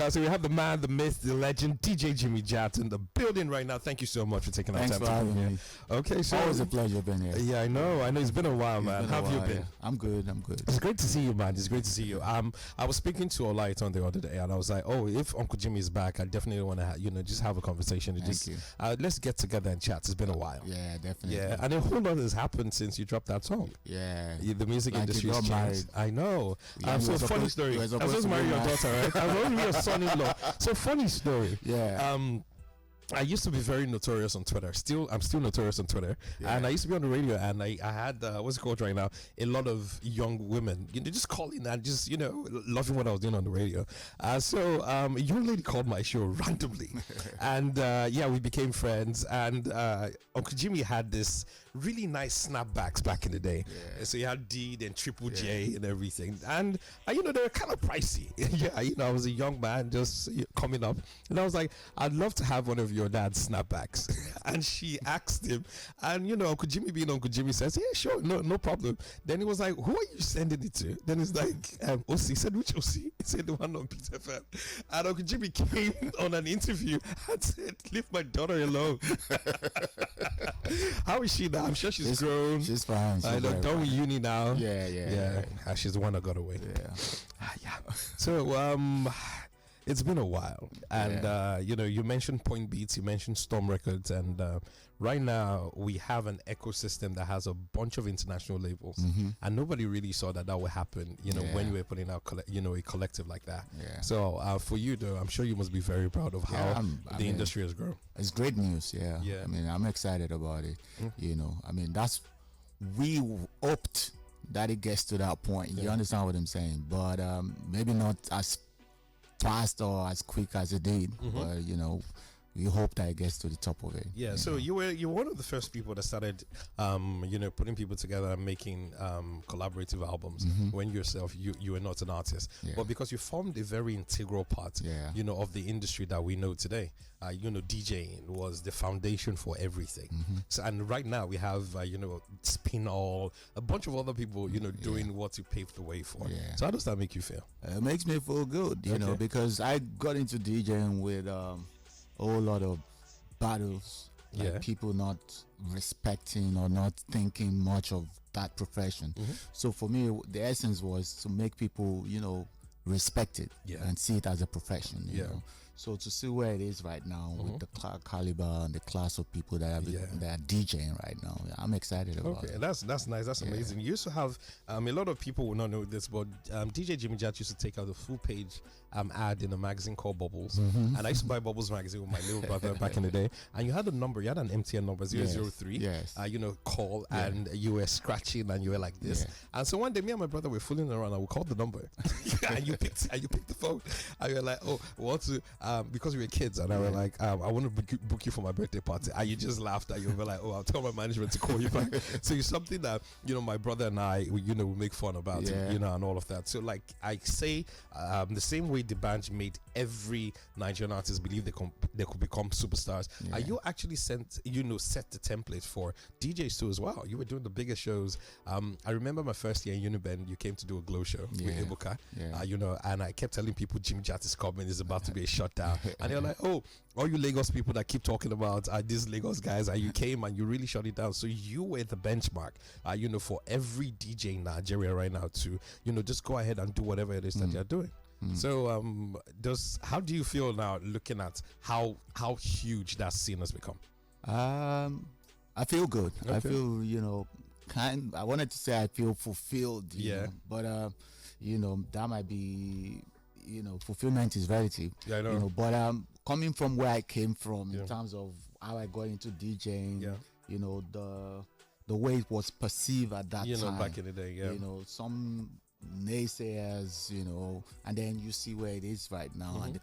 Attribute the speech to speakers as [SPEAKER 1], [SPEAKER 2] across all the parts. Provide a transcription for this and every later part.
[SPEAKER 1] So we have the man, the myth, the legend, DJ Jimmy Jatt in the building right now. Thank you so much for taking our
[SPEAKER 2] Thanks
[SPEAKER 1] time
[SPEAKER 2] for having me.
[SPEAKER 1] Okay, so
[SPEAKER 2] always a pleasure being here.
[SPEAKER 1] Yeah, I know. It's been a while, man. How have you been?
[SPEAKER 2] Yeah. I'm good.
[SPEAKER 1] It's great to see you, man. It's great to see you. I was speaking to Olaiton the other day, and I was like, oh, if Uncle Jimmy is back, I definitely want to, just have a conversation. Let's get together and chat. It's been a while.
[SPEAKER 2] Yeah, definitely.
[SPEAKER 1] Yeah, and a whole lot has happened since you dropped that song.
[SPEAKER 2] Yeah,
[SPEAKER 1] the music industry has changed. I know. So funny story. I was supposed to marry your daughter, right? I was supposed to be your son-in-law. So funny story.
[SPEAKER 2] Yeah.
[SPEAKER 1] I used to be very notorious on Twitter. I'm still notorious on Twitter. Yeah. And I used to be on the radio, and I had what's it called right now? A lot of young women, just calling and just loving what I was doing on the radio. So a young lady called my show randomly, and we became friends. And Uncle Jimmy had this really nice snapbacks back in the day. Yeah. So he had D, then Triple J, and everything. And they were kind of pricey. I was a young man just coming up, and I was like, I'd love to have one of your dad's snapbacks. And she asked him, and Uncle Jimmy being Uncle Jimmy says, yeah, sure, no problem. Then he was like, who are you sending it to? Then he's like, OC. He said, which OC? He said, the one on Peter FM. And Uncle Jimmy came on an interview and said, leave my daughter alone. How is she now? I'm sure she's grown.
[SPEAKER 2] She's fine.
[SPEAKER 1] I know, done with uni now.
[SPEAKER 2] Yeah.
[SPEAKER 1] She's the one that got away.
[SPEAKER 2] Yeah.
[SPEAKER 1] So it's been a while, and you mentioned Point Beats, you mentioned Storm Records, and right now we have an ecosystem that has a bunch of international labels, and nobody really saw that would happen. When you were putting out a collective like that. Yeah. So for you though, I'm sure you must be very proud of how the industry has grown.
[SPEAKER 2] It's great news. Yeah. I mean, I'm excited about it. We hoped that it gets to that point. You understand what I'm saying? But maybe not as fast or as quick as it did, but we hope that it gets to the top of it.
[SPEAKER 1] Yeah. So you're one of the first people that started, putting people together and making collaborative albums. When yourself, you were not an artist, but because you formed a very integral part, of the industry that we know today. DJing was the foundation for everything. So, and right now we have, Spinall, a bunch of other people, doing what you paved the way for. Yeah. So how does that make you feel?
[SPEAKER 2] It makes me feel good, you know, because I got into DJing with a whole lot of battles, like people not respecting or not thinking much of that profession. So for me, the essence was to make people, respect it and see it as a profession, you know. So to see where it is right now with the caliber and the class of people that are DJing right now, I'm excited about it.
[SPEAKER 1] That's nice. That's amazing. You used to have a lot of people will not know this, but DJ Jimmy Jatt used to take out a full page ad in a magazine called Bubbles, and I used to buy Bubbles magazine with my little brother back in the day. And you had a number, you had an MTN number 003. Call, and you were scratching and you were like this. And so one day, me and my brother were fooling around and we called the number, and you picked the phone, and you were like, "Oh, what to?" Because we were kids, and I were like, "I want to book you for my birthday party," and you just laughed, and you were like, "Oh, I'll tell my management to call you back." So it's something that my brother and I, we make fun about, and all of that. So like I say, the same way the band made every Nigerian artist believe they could become superstars. You actually set the template for DJs too as well. You were doing the biggest shows. I remember my first year in Unibend, you came to do a glow show with Ibuka, and I kept telling people Jimmy Jatt is coming, it's about to be a shutdown, and they're like, "Oh, all you Lagos people that keep talking about these Lagos guys," and you came and you really shut it down. So you were the benchmark, for every DJ in Nigeria right now to just go ahead and do whatever it is that they're doing. So how do you feel now looking at how huge that scene has become?
[SPEAKER 2] I feel good. Okay. I feel I wanted to say I feel fulfilled, but that might be fulfillment is relative. I know. But coming from where I came from in terms of how I got into DJing, the way it was perceived at that time,
[SPEAKER 1] back in the day,
[SPEAKER 2] some naysayers, and then you see where it is right now, and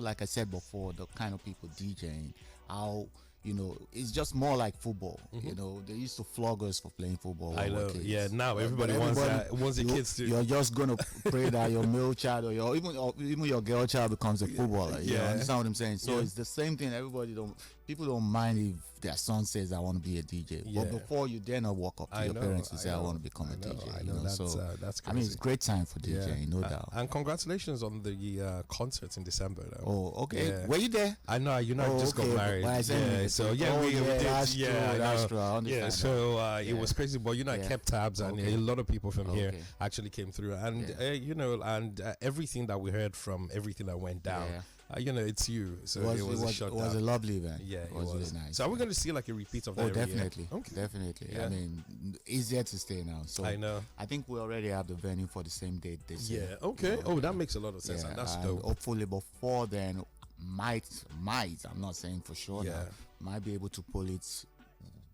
[SPEAKER 2] like I said before, the kind of people DJing, how it's just more like football. They used to flog us for playing football.
[SPEAKER 1] I know. Now everybody wants the kids to.
[SPEAKER 2] You're just gonna pray that your male child or even your girl child becomes a footballer. You understand what I'm saying? So it's the same thing. People don't mind if their son says I want to be a DJ. But before you dare not walk up to your parents and say I want to become a DJ.
[SPEAKER 1] That's crazy.
[SPEAKER 2] I mean, it's a great time for DJing, no doubt.
[SPEAKER 1] And congratulations on the concert in December. Though.
[SPEAKER 2] Oh, okay. Were you there?
[SPEAKER 1] I know. I just got married.
[SPEAKER 2] Well,
[SPEAKER 1] so we did.
[SPEAKER 2] That's true. That's true.
[SPEAKER 1] So it was crazy, but I kept tabs, and a lot of people from here actually came through, and everything that we heard from everything that went down. It's you. So it was a shutdown.
[SPEAKER 2] It was a lovely event.
[SPEAKER 1] Yeah, it
[SPEAKER 2] was really nice.
[SPEAKER 1] So are we going to see like a repeat of that?
[SPEAKER 2] Oh, definitely. Definitely.
[SPEAKER 1] Yeah.
[SPEAKER 2] I mean, easier to stay now. So
[SPEAKER 1] I know.
[SPEAKER 2] I think we already have the venue for the same date this year.
[SPEAKER 1] Yeah. Okay. That makes a lot of sense. And that's dope.
[SPEAKER 2] Hopefully before then, might, I'm not saying for sure now, might be able to pull it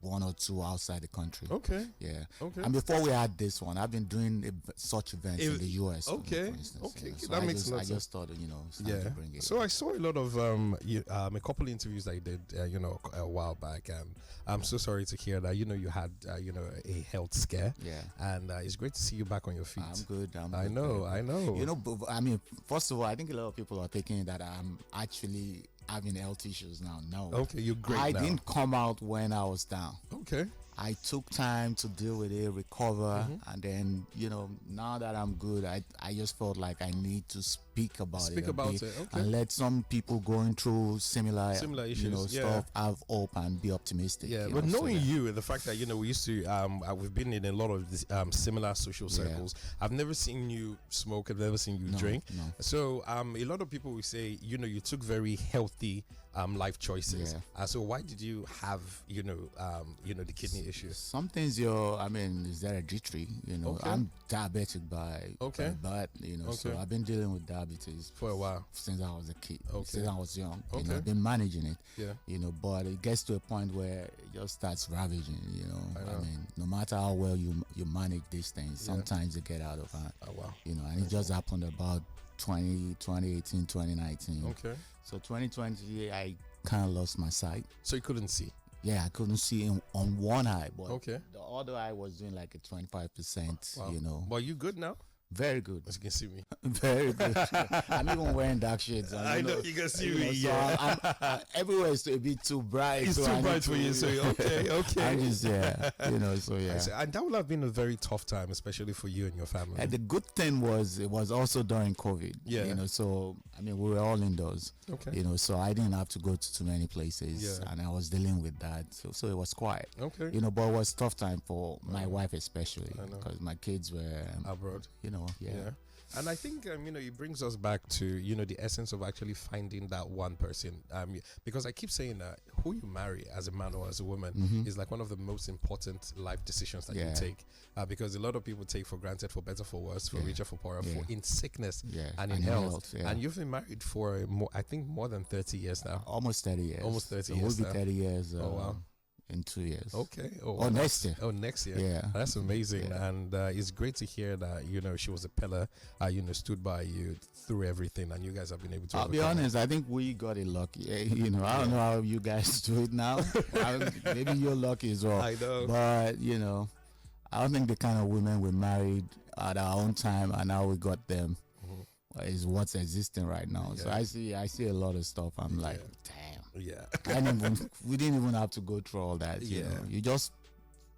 [SPEAKER 2] one or two outside the country.
[SPEAKER 1] Okay.
[SPEAKER 2] Yeah.
[SPEAKER 1] Okay.
[SPEAKER 2] And before we had this one, I've been doing such events in the US.
[SPEAKER 1] Okay.
[SPEAKER 2] For instance,
[SPEAKER 1] okay.
[SPEAKER 2] So
[SPEAKER 1] That makes sense.
[SPEAKER 2] I just thought, it's time to bring it.
[SPEAKER 1] So I saw a lot of a couple of interviews that you did, a while back, and I'm so sorry to hear that. You had a health scare.
[SPEAKER 2] Yeah.
[SPEAKER 1] And it's great to see you back on your feet.
[SPEAKER 2] I'm good.
[SPEAKER 1] I know.
[SPEAKER 2] But, I mean, first of all, I think a lot of people are thinking that I'm actually having health issues now. No.
[SPEAKER 1] Okay, you're great.
[SPEAKER 2] I didn't come out when I was down.
[SPEAKER 1] Okay.
[SPEAKER 2] I took time to deal with it, recover, and then now that I'm good, I just felt like I need to speak about it,
[SPEAKER 1] okay.
[SPEAKER 2] And let some people going through similar
[SPEAKER 1] issues,
[SPEAKER 2] stuff have hope and be optimistic.
[SPEAKER 1] Yeah, but knowing you and the fact that we used to we've been in a lot of this, similar social circles. I've never seen you smoke. I've never seen you drink.
[SPEAKER 2] No.
[SPEAKER 1] So a lot of people will say you took very healthy life choices. So why did you have the kidney issue?
[SPEAKER 2] Some things is hereditary. I'm diabetic by birth. So I've been dealing with diabetes
[SPEAKER 1] for a while
[SPEAKER 2] since I was a kid. Since I was young.
[SPEAKER 1] Okay.
[SPEAKER 2] I've been managing it.
[SPEAKER 1] Yeah.
[SPEAKER 2] But it gets to a point where it just starts ravaging. I mean, no matter how well you manage these things, sometimes they get out of hand.
[SPEAKER 1] Oh wow.
[SPEAKER 2] And it just happened about 2018, 2019.
[SPEAKER 1] Okay.
[SPEAKER 2] So 2020, I kind of lost my sight.
[SPEAKER 1] So you couldn't see?
[SPEAKER 2] Yeah, I couldn't see on one eye, but
[SPEAKER 1] the
[SPEAKER 2] other eye was doing like a 25%.
[SPEAKER 1] Wow. But you good now?
[SPEAKER 2] Very good.
[SPEAKER 1] As you can see me.
[SPEAKER 2] Very good. I'm even wearing dark shades.
[SPEAKER 1] I know you can see me.
[SPEAKER 2] So I'm everywhere is a bit too bright.
[SPEAKER 1] It's too bright for you. So okay.
[SPEAKER 2] I'm just So yeah.
[SPEAKER 1] And that would have been a very tough time, especially for you and your family.
[SPEAKER 2] And the good thing was it was also during COVID.
[SPEAKER 1] Yeah.
[SPEAKER 2] So I mean we were all indoors.
[SPEAKER 1] Okay.
[SPEAKER 2] So I didn't have to go to too many places, and I was dealing with that. So it was quiet.
[SPEAKER 1] Okay.
[SPEAKER 2] But it was tough time for my wife especially because my kids were
[SPEAKER 1] abroad.
[SPEAKER 2] Yeah.
[SPEAKER 1] And I think it brings us back to the essence of actually finding that one person. Because I keep saying that who you marry as a man or as a woman is like one of the most important life decisions that you take. Because a lot of people take for granted, for better, for worse, for richer, for poorer, for in sickness and in health. And you've been married for more than 30 years now.
[SPEAKER 2] Almost 30 years.
[SPEAKER 1] Almost 30 years.
[SPEAKER 2] It will be 30 years.
[SPEAKER 1] Oh wow.
[SPEAKER 2] In 2 years.
[SPEAKER 1] Okay.
[SPEAKER 2] Next year.
[SPEAKER 1] Next year.
[SPEAKER 2] Yeah.
[SPEAKER 1] That's amazing. And it's great to hear that, she was a pillar, stood by you through everything, and you guys have been able to.
[SPEAKER 2] I'll be honest, I think we got it lucky. I don't know how you guys do it now. Maybe you're lucky as well.
[SPEAKER 1] I know.
[SPEAKER 2] But, I don't think the kind of women we married at our own time and how we got them is what's existing right now. So I see a lot of stuff. I'm like, damn.
[SPEAKER 1] Yeah.
[SPEAKER 2] We didn't even have to go through all that. You just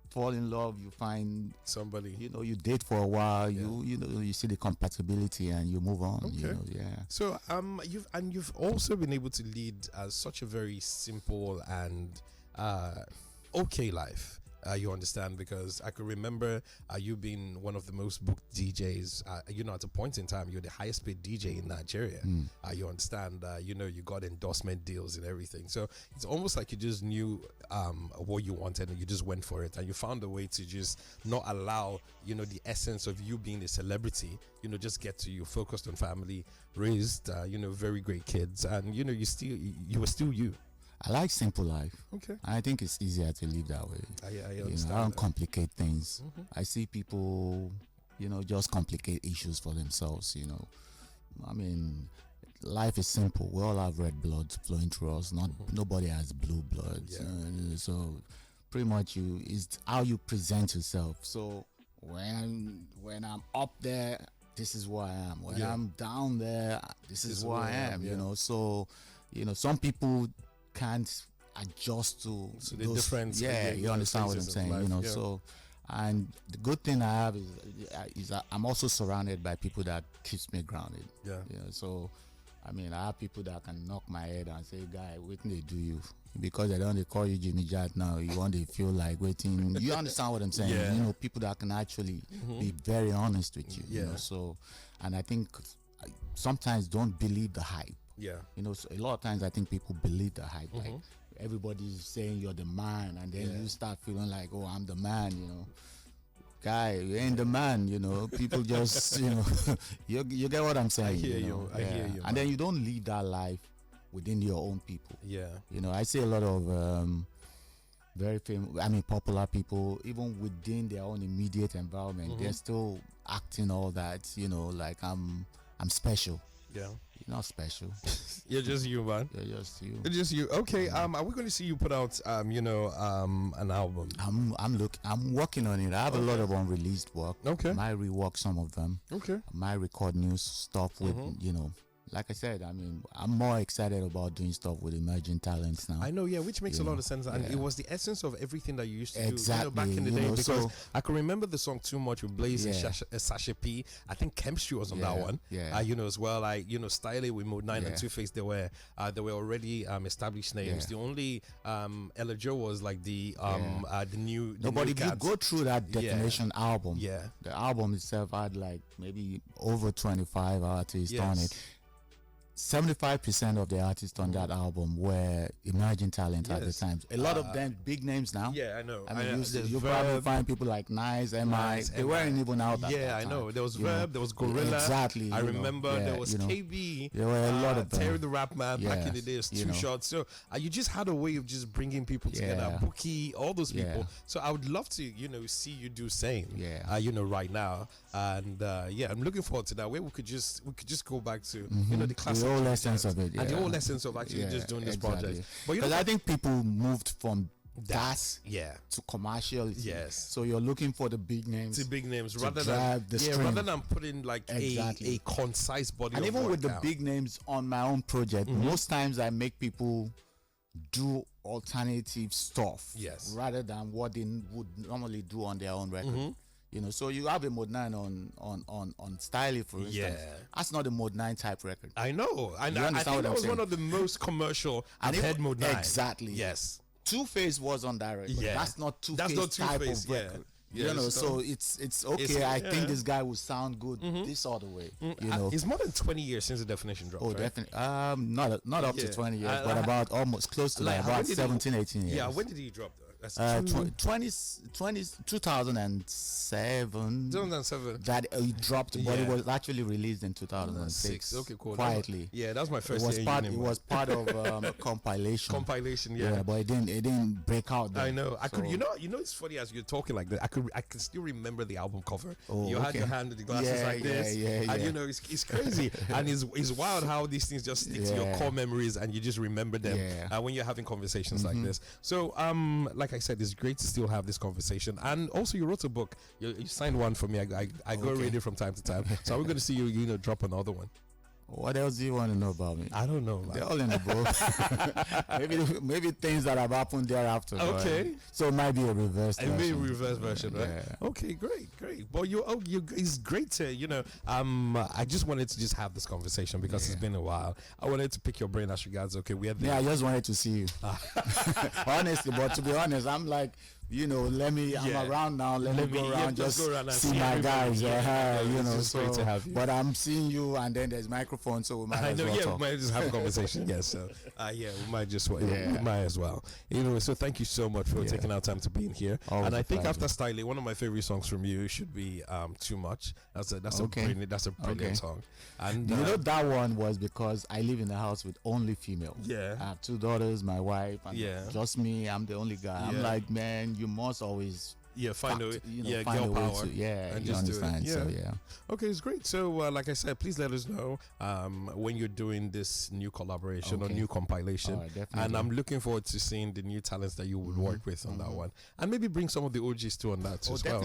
[SPEAKER 2] fall in love, you find
[SPEAKER 1] somebody,
[SPEAKER 2] you date for a while, you see the compatibility and you move on.
[SPEAKER 1] So you've also been able to lead such a very simple and okay life. You understand, because I could remember you being one of the most booked DJs. At a point in time, you're the highest paid DJ in Nigeria. You understand, you got endorsement deals and everything. So it's almost like you just knew what you wanted and you just went for it. And you found a way to just not allow, the essence of you being a celebrity, just get to you, focused on family, raised, very great kids. And, you were still you.
[SPEAKER 2] I like simple life.
[SPEAKER 1] Okay.
[SPEAKER 2] I think it's easier to live that way.
[SPEAKER 1] I understand.
[SPEAKER 2] I don't complicate things. I see people, just complicate issues for themselves, I mean, life is simple. We all have red blood flowing through us. Nobody has blue blood. So pretty much it's how you present yourself. So when I'm up there, this is who I am. When I'm down there, this is who I am, So, some people can't adjust to
[SPEAKER 1] the difference.
[SPEAKER 2] You understand what I'm saying, So And the good thing I have is that I'm also surrounded by people that keeps me grounded.
[SPEAKER 1] Yeah.
[SPEAKER 2] So I mean, I have people that can knock my head and say, "Guy, waiting they do you." Because they don't call you Jimmy Jatt now, you want to feel like waiting. You understand what I'm saying?
[SPEAKER 1] Yeah.
[SPEAKER 2] People that can actually be very honest with you.
[SPEAKER 1] Yeah.
[SPEAKER 2] So, and I think sometimes don't believe the hype.
[SPEAKER 1] Yeah.
[SPEAKER 2] So a lot of times I think people believe the hype. Like everybody's saying you're the man, and then you start feeling like, oh, I'm the man. Guy, you ain't the man. People just you get what I'm saying.
[SPEAKER 1] I hear you. I hear you.
[SPEAKER 2] And then you don't live that life within your own people.
[SPEAKER 1] Yeah.
[SPEAKER 2] I see a lot of very famous, popular people, even within their own immediate environment, they're still acting all that, like I'm special.
[SPEAKER 1] Yeah.
[SPEAKER 2] You're not special.
[SPEAKER 1] You're just you, man.
[SPEAKER 2] You're just you.
[SPEAKER 1] You're just you. Okay. Are we going to see you put out an album?
[SPEAKER 2] I'm working on it. I have a lot of unreleased work.
[SPEAKER 1] Okay.
[SPEAKER 2] Might rework some of them.
[SPEAKER 1] Okay.
[SPEAKER 2] Might record new stuff with like I said, I'm more excited about doing stuff with emerging talents now.
[SPEAKER 1] I know, which makes a lot of sense. And it was the essence of everything that you used to do back in the day. Because I can remember the song Too Much with Blaze and Sasha P. I think Chemistry was on that one.
[SPEAKER 2] Yeah.
[SPEAKER 1] As well, Style It with Mode 9 and Two Face, they were already established names. The only Ella Joe was like the new.
[SPEAKER 2] But if you go through that Detonation album, the album itself had like maybe over 25 artists on it. 75% of the artists on that album were emerging talent at the time. A lot of them big names now.
[SPEAKER 1] Yeah, I know.
[SPEAKER 2] You probably find people like Nice, MI. They weren't even out at that
[SPEAKER 1] I
[SPEAKER 2] time.
[SPEAKER 1] know. There was Verb, there was Gorilla.
[SPEAKER 2] Exactly.
[SPEAKER 1] I remember there was KB.
[SPEAKER 2] There were a lot of them.
[SPEAKER 1] Terry the Rap Man back in the day. Two Shots. So you just had a way of just bringing people together. Bookie, all those people. So I would love to, see you do same. Right now. And I'm looking forward to that. Where we could just go back to the classic.
[SPEAKER 2] The whole essence of it,
[SPEAKER 1] and the whole essence of actually just doing this project. But
[SPEAKER 2] because I think people moved from that to commercial.
[SPEAKER 1] Yes.
[SPEAKER 2] So you're looking for the big names.
[SPEAKER 1] The big names
[SPEAKER 2] rather than
[SPEAKER 1] putting like a concise body.
[SPEAKER 2] And
[SPEAKER 1] of
[SPEAKER 2] even
[SPEAKER 1] work
[SPEAKER 2] with the
[SPEAKER 1] out.
[SPEAKER 2] big names on my own project, most times I make people do alternative stuff.
[SPEAKER 1] Yes.
[SPEAKER 2] Rather than what they would normally do on their own record. So you have a Mode 9 on Style It, for instance.
[SPEAKER 1] Yeah.
[SPEAKER 2] That's not a Mode 9 type record.
[SPEAKER 1] I know. I think that was one of the most commercial I've had Mode 9.
[SPEAKER 2] Exactly.
[SPEAKER 1] Yes.
[SPEAKER 2] Two Face was on that record.
[SPEAKER 1] Yeah.
[SPEAKER 2] That's not Two Face type of record. So it's okay. I think this guy will sound good this other way.
[SPEAKER 1] It's more than 20 years since the Definition dropped.
[SPEAKER 2] Oh,
[SPEAKER 1] right?
[SPEAKER 2] Definitely. Not up to 20 years, but about almost close to that. About 17, 18 years.
[SPEAKER 1] Yeah. When did he drop though? That's
[SPEAKER 2] 2007.
[SPEAKER 1] 2007.
[SPEAKER 2] That he dropped, but it was actually released in 2006.
[SPEAKER 1] Okay, cool.
[SPEAKER 2] Quietly.
[SPEAKER 1] That was my first.
[SPEAKER 2] It was part of a compilation.
[SPEAKER 1] Yeah,
[SPEAKER 2] but it didn't break out. Then.
[SPEAKER 1] I know. I could. It's funny as you're talking like that. I can still remember the album cover.
[SPEAKER 2] Oh,
[SPEAKER 1] you had your hand in the glasses like this. And it's crazy. And it's wild how these things just stick to your core memories and you just remember them when you're having conversations like this. So like I said, it's great to still have this conversation. And also, you wrote a book. You signed one for me. I go read it from time to time. So we're going to see you drop another one.
[SPEAKER 2] What else do you want to know about me?
[SPEAKER 1] I don't know, man.
[SPEAKER 2] They're all in the book. maybe things that have happened thereafter.
[SPEAKER 1] Okay.
[SPEAKER 2] Right? So it might be a reverse version.
[SPEAKER 1] Maybe a reverse version, right? Yeah. Okay, great. But it's great to, I just wanted to just have this conversation because it's been a while. I wanted to pick your brain as regards, okay, we had
[SPEAKER 2] I just wanted to see you. Honestly, but to be honest, I'm like, I'm around now. Let me go around, just go around see my guys.
[SPEAKER 1] It's great to have you.
[SPEAKER 2] But I'm seeing you, and then there's microphone, so we might as well talk.
[SPEAKER 1] We might just have a conversation. Yes, so we might just we might as well. So thank you so much for taking our time to being here.
[SPEAKER 2] Always
[SPEAKER 1] and I think
[SPEAKER 2] pleasure.
[SPEAKER 1] after Styling, one of my favorite songs from you should be Too Much. That's a brilliant song. And
[SPEAKER 2] that one was because I live in a house with only female.
[SPEAKER 1] Yeah,
[SPEAKER 2] I have 2 daughters, my wife, and just me. I'm the only guy. I'm like, man, you must always
[SPEAKER 1] find a way,
[SPEAKER 2] find
[SPEAKER 1] girl
[SPEAKER 2] a way
[SPEAKER 1] power,
[SPEAKER 2] and
[SPEAKER 1] just
[SPEAKER 2] understand.
[SPEAKER 1] Do it.
[SPEAKER 2] So
[SPEAKER 1] okay, it's great. So like I said, please let us know when you're doing this new collaboration or new compilation. And I'm looking forward to seeing the new talents that you would work with on that one, and maybe bring some of the OGs too on that as well.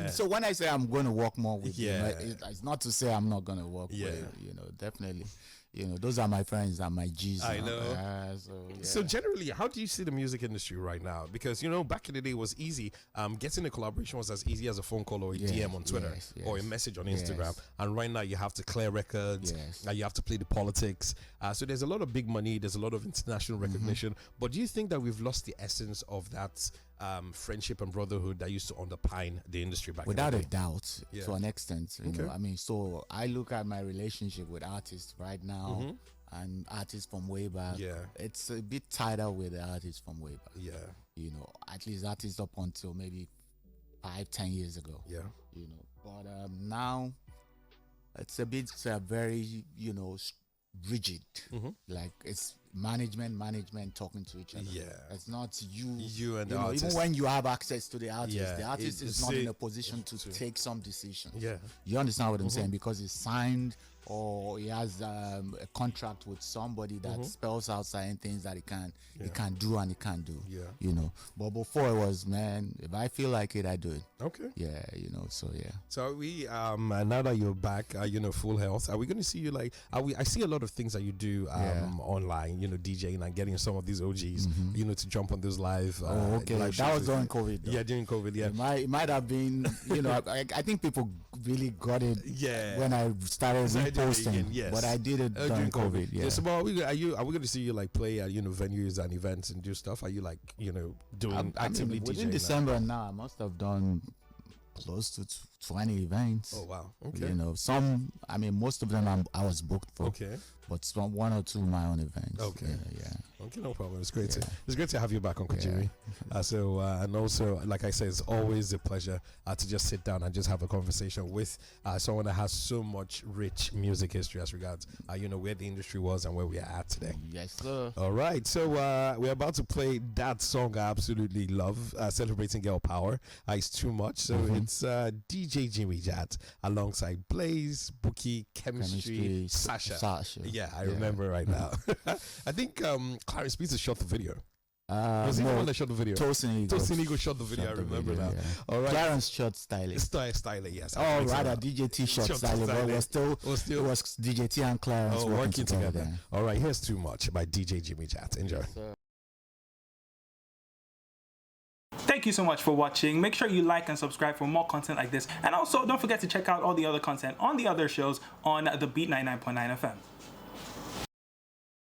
[SPEAKER 2] So when I say I'm going to work more with you, it's not to say I'm not going to work with you. Definitely. You know, those are my friends and my G's.
[SPEAKER 1] I know.
[SPEAKER 2] Yeah.
[SPEAKER 1] So generally, how do you see the music industry right now? Because, you know, back in the day it was easy. Getting a collaboration was as easy as a phone call or a DM on Twitter or a message on Instagram. And right now you have to clear records. You have to play the politics. So there's a lot of big money. There's a lot of international recognition. But do you think that we've lost the essence of that friendship and brotherhood that used to underpine the industry back
[SPEAKER 2] without
[SPEAKER 1] in the
[SPEAKER 2] a
[SPEAKER 1] day?
[SPEAKER 2] doubt, to an extent, you know. I mean, so I look at my relationship with artists right now and artists from way back. It's a bit tighter with the artists from way back. You know, at least artists up until maybe 5-10 years ago. You know, but now it's a bit very, you know, rigid. Like it's management talking to each other. It's not you and the artist. Even when you have access to the artist is not in a position to take some decisions. You understand what I'm saying? Because he's signed or he has a contract with somebody that spells out certain things that he can do and he can't do. You know, but before it was, man, if I feel like it, I do it. You know, so
[SPEAKER 1] So are we now that you're back, you know, full health, are we going to see you like? I see a lot of things that you do online. You know, DJing and getting some of these OGs, you know, to jump on those live. Live
[SPEAKER 2] that was during COVID. Though.
[SPEAKER 1] During COVID.
[SPEAKER 2] It might have been. You know, I think people really got it. When I started posting, but I did it during COVID.
[SPEAKER 1] So, are we going to see you like play at, you know, venues and events and do stuff? Are you like, you know, doing actively DJing?
[SPEAKER 2] Within December now, I must have done close to 20 events.
[SPEAKER 1] Oh wow! Okay.
[SPEAKER 2] You know, some. I mean, most of them I was booked for.
[SPEAKER 1] Okay.
[SPEAKER 2] But some 1 or 2 my own events.
[SPEAKER 1] Okay. Okay, no problem. It's great to have you back, Uncle Jimmy. And also, like I said, it's always a pleasure to just sit down and just have a conversation with someone that has so much rich music history as regards, you know, where the industry was and where we are at today.
[SPEAKER 2] Yes, sir.
[SPEAKER 1] All right, so we're about to play that song I absolutely love, celebrating girl power. It's too much. So it's DJ Jimmy Jatt alongside Blaze, Bookie, Chemistry, Sasha. I remember right now. I think Clarence Pizza shot the video. Was he the one that shot the video?
[SPEAKER 2] Tosin
[SPEAKER 1] Ego shot the video. I remember now. All right.
[SPEAKER 2] Clarence shot Styling.
[SPEAKER 1] Styling, yes.
[SPEAKER 2] Oh, rather DJT shot Styling. But it was DJT and Clarence working together.
[SPEAKER 1] All right, here's Too Much by DJ Jimmy Jatt. Enjoy.
[SPEAKER 3] Thank you so much for watching. Make sure you like and subscribe for more content like this. And also, don't forget to check out all the other content on the other shows on the Beat 99.9 FM.